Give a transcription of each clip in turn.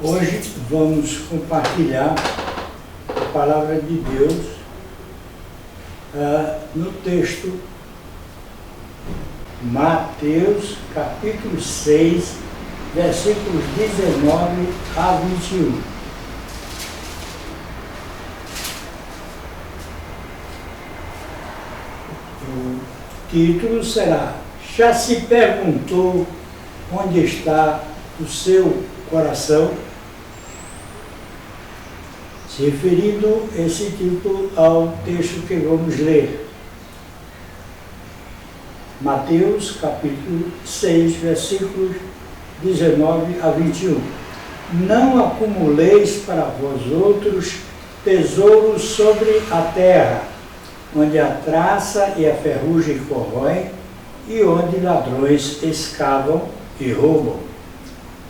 Hoje vamos compartilhar a palavra de Deus no texto Mateus, capítulo 6, versículos 19 a 21. O título será: Já se perguntou onde está o seu coração? Se referindo esse título ao texto que vamos ler. Mateus, capítulo 6, versículos 19 a 21. Não acumuleis para vós outros tesouros sobre a terra, onde a traça e a ferrugem corroem, e onde ladrões escavam e roubam.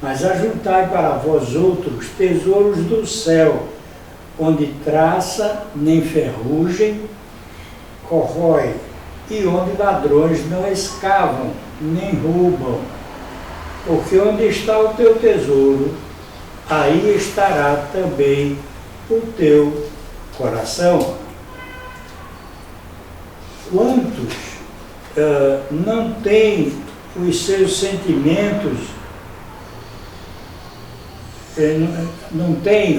Mas ajuntai para vós outros tesouros do céu, onde traça nem ferrugem corrói, e onde ladrões não escavam nem roubam. Porque onde está o teu tesouro, aí estará também o teu coração. Quantos não têm os seus sentimentos,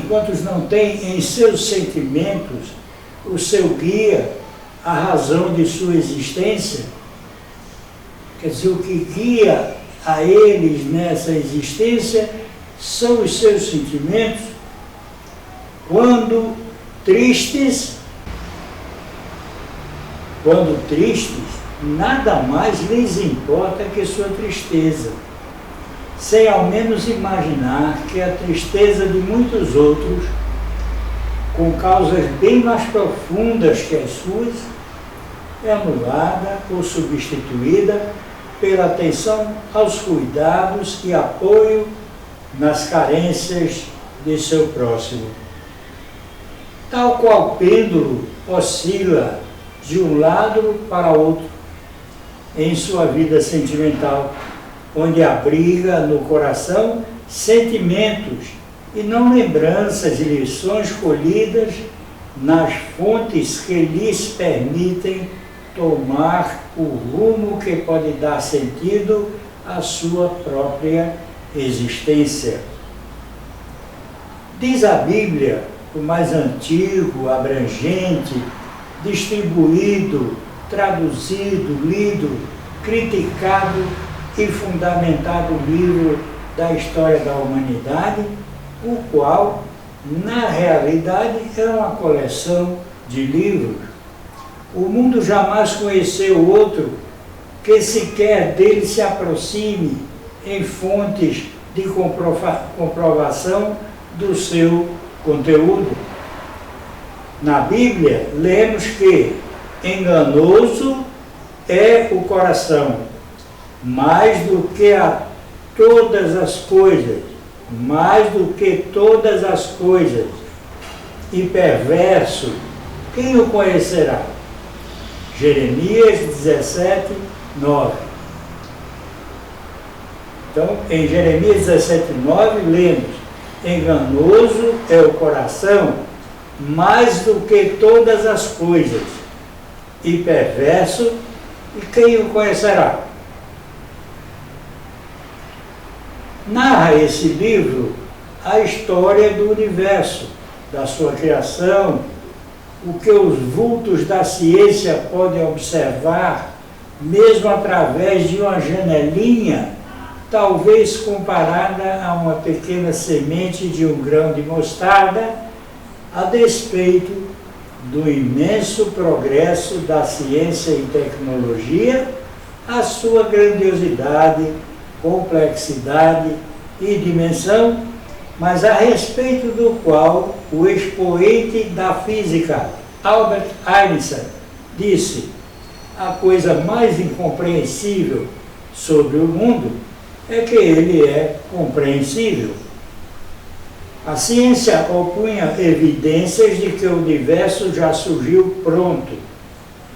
quantos não têm em seus sentimentos o seu guia, a razão de sua existência? Quer dizer, o que guia a eles nessa existência são os seus sentimentos. Quando tristes, nada mais lhes importa que sua tristeza, sem ao menos imaginar que a tristeza de muitos outros, com causas bem mais profundas que as suas, é anulada ou substituída pela atenção aos cuidados e apoio nas carências de seu próximo. Tal qual pêndulo oscila de um lado para outro em sua vida sentimental, onde abriga no coração sentimentos e não lembranças e lições colhidas nas fontes que lhes permitem tomar o rumo que pode dar sentido à sua própria existência. Diz a Bíblia, o mais antigo, abrangente, distribuído, traduzido, lido, criticado e fundamentado livro da história da humanidade, o qual, na realidade, é uma coleção de livros. O mundo jamais conheceu outro que sequer dele se aproxime em fontes de comprovação do seu conteúdo. Na Bíblia, lemos que enganoso é o coração, mais do que todas as coisas, e perverso, quem o conhecerá? Jeremias 17, 9. Então, em Jeremias 17, 9, lemos: enganoso é o coração, mais do que todas as coisas, e perverso, e quem o conhecerá? Narra esse livro a história do universo, da sua criação, o que os vultos da ciência podem observar, mesmo através de uma janelinha, talvez comparada a uma pequena semente de um grão de mostarda, a despeito do imenso progresso da ciência e tecnologia, a sua grandiosidade, complexidade e dimensão, mas a respeito do qual o expoente da física, Albert Einstein, disse: a coisa mais incompreensível sobre o mundo é que ele é compreensível. A ciência opunha evidências de que o universo já surgiu pronto.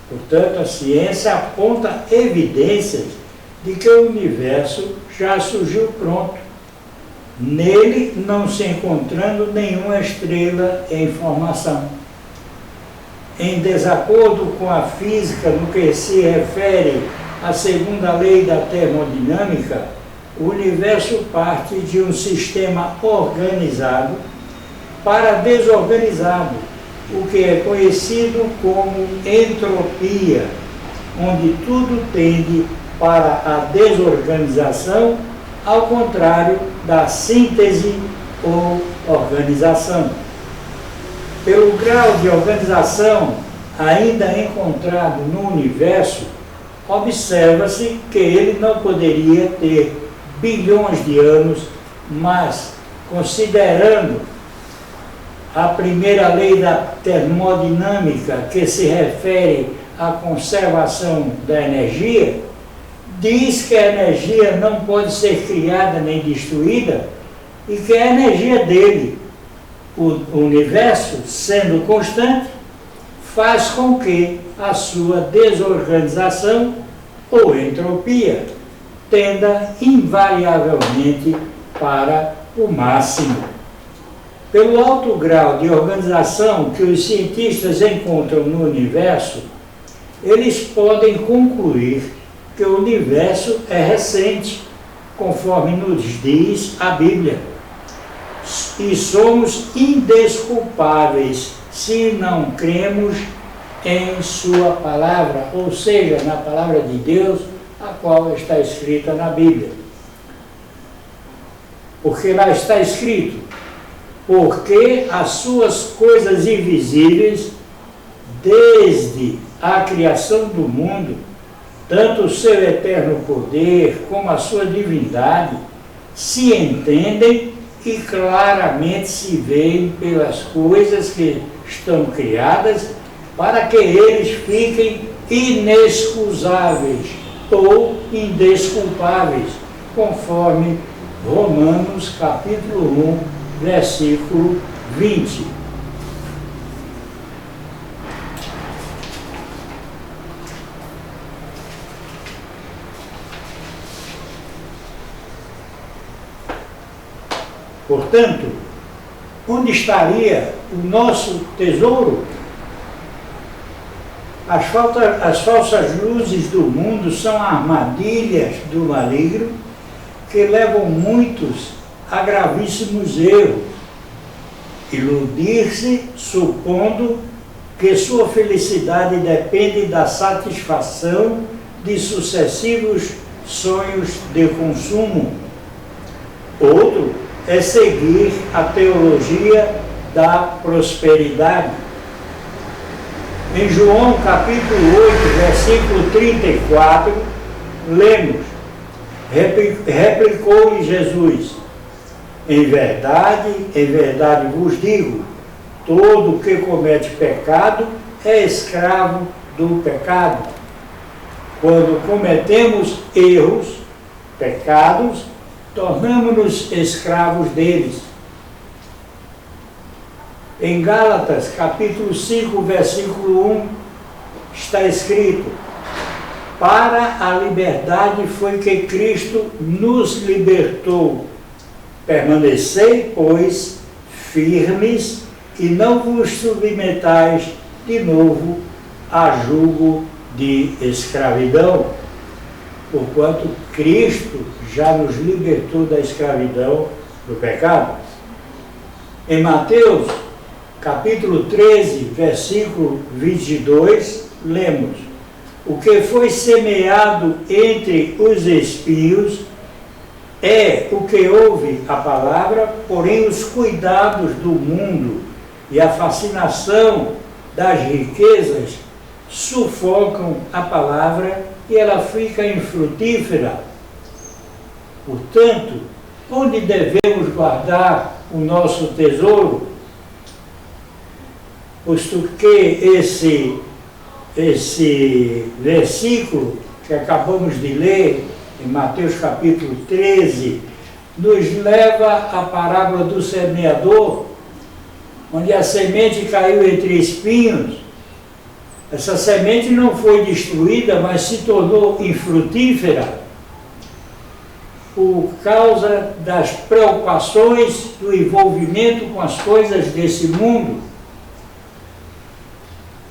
Portanto, a ciência aponta evidências de que o universo já surgiu pronto. nele não se encontrando nenhuma estrela em formação. Em desacordo com a física no que se refere à segunda lei da termodinâmica, o universo parte de um sistema organizado para desorganizado, o que é conhecido como entropia, onde tudo tende para a desorganização, ao contrário da síntese ou organização. Pelo grau de organização ainda encontrado no universo, observa-se que ele não poderia ter bilhões de anos, mas, considerando a primeira lei da termodinâmica, que se refere à conservação da energia, diz que a energia não pode ser criada nem destruída e que a energia dele, o universo, sendo constante, faz com que a sua desorganização ou entropia tenda invariavelmente para o máximo. Pelo alto grau de organização que os cientistas encontram no universo, eles podem concluir que o universo é recente, conforme nos diz a Bíblia. E somos indesculpáveis se não cremos em sua palavra, ou seja, na palavra de Deus, a qual está escrita na Bíblia. Porque lá está escrito: porque as suas coisas invisíveis, desde a criação do mundo, tanto o seu eterno poder como a sua divindade, se entendem e claramente se veem pelas coisas que estão criadas, para que eles fiquem inexcusáveis ou indesculpáveis, conforme Romanos capítulo 1, versículo 20. Portanto, onde estaria o nosso tesouro? As falsas luzes do mundo são armadilhas do maligno que levam muitos a gravíssimos erros. Iludir-se supondo que sua felicidade depende da satisfação de sucessivos sonhos de consumo. Outro é seguir a teologia da prosperidade. Em João capítulo 8, versículo 34, lemos: replicou-lhe Jesus: em verdade vos digo, todo que comete pecado é escravo do pecado. Quando cometemos erros, pecados, tornamos-nos escravos deles. Em Gálatas, capítulo 5, versículo 1, está escrito: para a liberdade foi que Cristo nos libertou. Permanecei, pois, firmes e não vos submetais de novo a jugo de escravidão, porquanto Cristo já nos libertou da escravidão do pecado. Em Mateus, capítulo 13, versículo 22, lemos: o que foi semeado entre os espinhos é o que ouve a palavra, porém os cuidados do mundo e a fascinação das riquezas sufocam a palavra e ela fica infrutífera. Portanto, onde devemos guardar o nosso tesouro? Posto que esse versículo que acabamos de ler, em Mateus capítulo 13, nos leva à parábola do semeador, onde a semente caiu entre espinhos. Essa semente não foi destruída, mas se tornou infrutífera. por causa das preocupações, do envolvimento com as coisas desse mundo.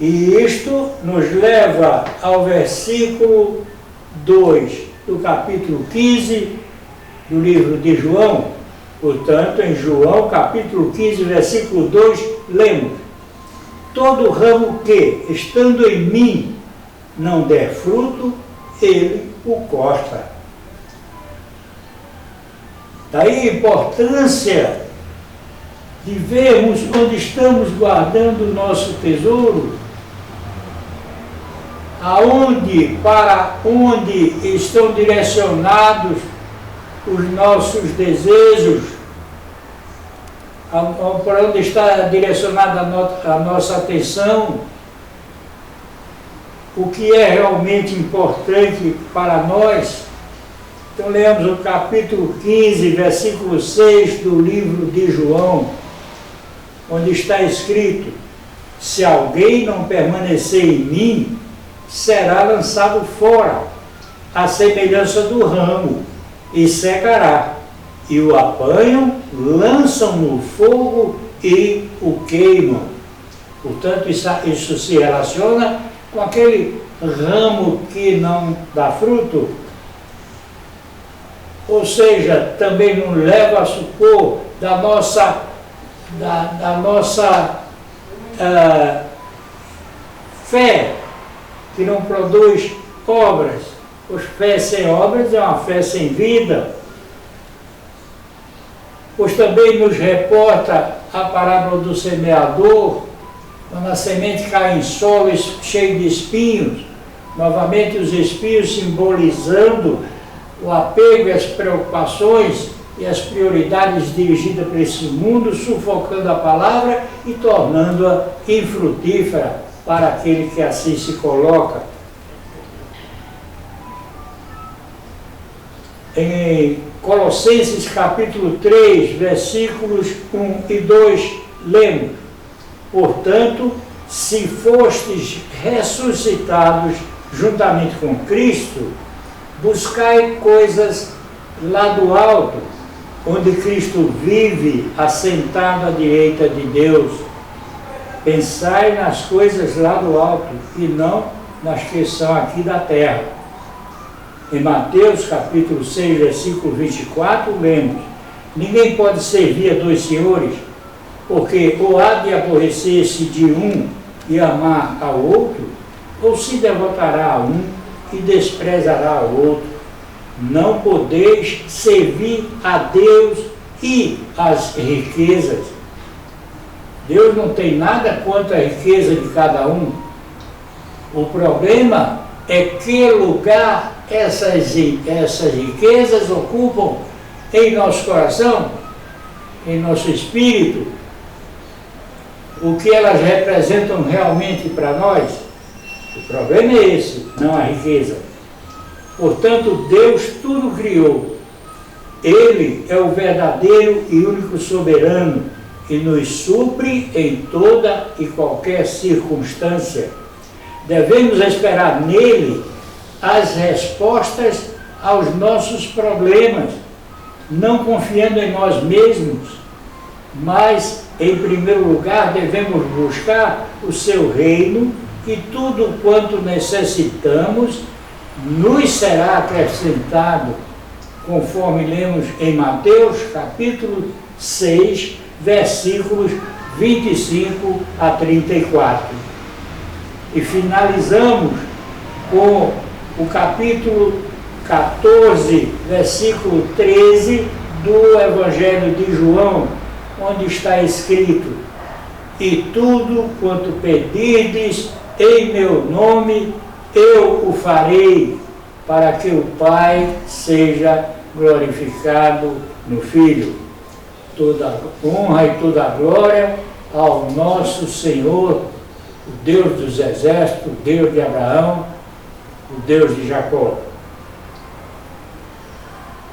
E isto nos leva ao versículo 2 do capítulo 15 do livro de João. Portanto, em João, capítulo 15, versículo 2, lemos: todo ramo que, estando em mim, não der fruto, ele o corta. Daí a importância de vermos onde estamos guardando o nosso tesouro, para onde estão direcionados os nossos desejos, para onde está direcionada a nossa atenção, o que é realmente importante para nós. Então, lemos o capítulo 15, versículo 6 do livro de João, onde está escrito: se alguém não permanecer em mim, será lançado fora, à semelhança do ramo, e secará. E o apanham, lançam no fogo e o queimam. Portanto, isso se relaciona com aquele ramo que não dá fruto. Ou seja, também nos leva a supor da nossa fé, que não produz obras. Pois fé sem obras é uma fé sem vida. Pois também nos reporta a parábola do semeador, quando a semente cai em solo cheio de espinhos, novamente os espinhos simbolizando o apego e as preocupações e as prioridades dirigidas para esse mundo, sufocando a palavra e tornando-a infrutífera para aquele que assim se coloca. Em Colossenses capítulo 3, versículos 1 e 2, lemos: portanto, se fostes ressuscitados juntamente com Cristo, buscai coisas lá do alto, onde Cristo vive, assentado à direita de Deus. Pensai nas coisas lá do alto, e não nas que são aqui da terra. Em Mateus capítulo 6, versículo 24, lemos: ninguém pode servir a dois senhores, porque ou há de aborrecer-se de um e amar ao outro, ou se devotará a um e desprezará ao outro. Não podeis servir a Deus e as riquezas. Deus não tem nada contra a riqueza de cada um. O problema é que lugar essas riquezas ocupam em nosso coração, em nosso espírito, o que elas representam realmente para nós. O problema é esse, não a riqueza. Portanto, Deus tudo criou. Ele é o verdadeiro e único soberano e nos supre em toda e qualquer circunstância. Devemos esperar nele as respostas aos nossos problemas, não confiando em nós mesmos, mas, em primeiro lugar, devemos buscar o seu reino e tudo quanto necessitamos nos será acrescentado, conforme lemos em Mateus capítulo 6, versículos 25 a 34. E finalizamos com o capítulo 14, versículo 13 do Evangelho de João, onde está escrito: e tudo quanto pedirdes em meu nome, eu o farei, para que o Pai seja glorificado no Filho. Toda honra e toda glória ao nosso Senhor, o Deus dos exércitos, o Deus de Abraão, o Deus de Jacó.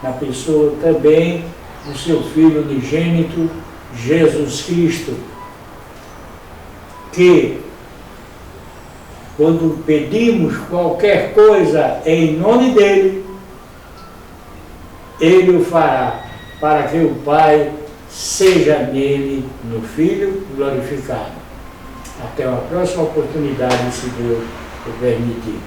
Na pessoa também do seu Filho unigênito, Jesus Cristo, que, quando pedimos qualquer coisa em nome dele, Ele o fará, para que o Pai seja nele, no Filho, glorificado. Até uma próxima oportunidade, se Deus o permitir.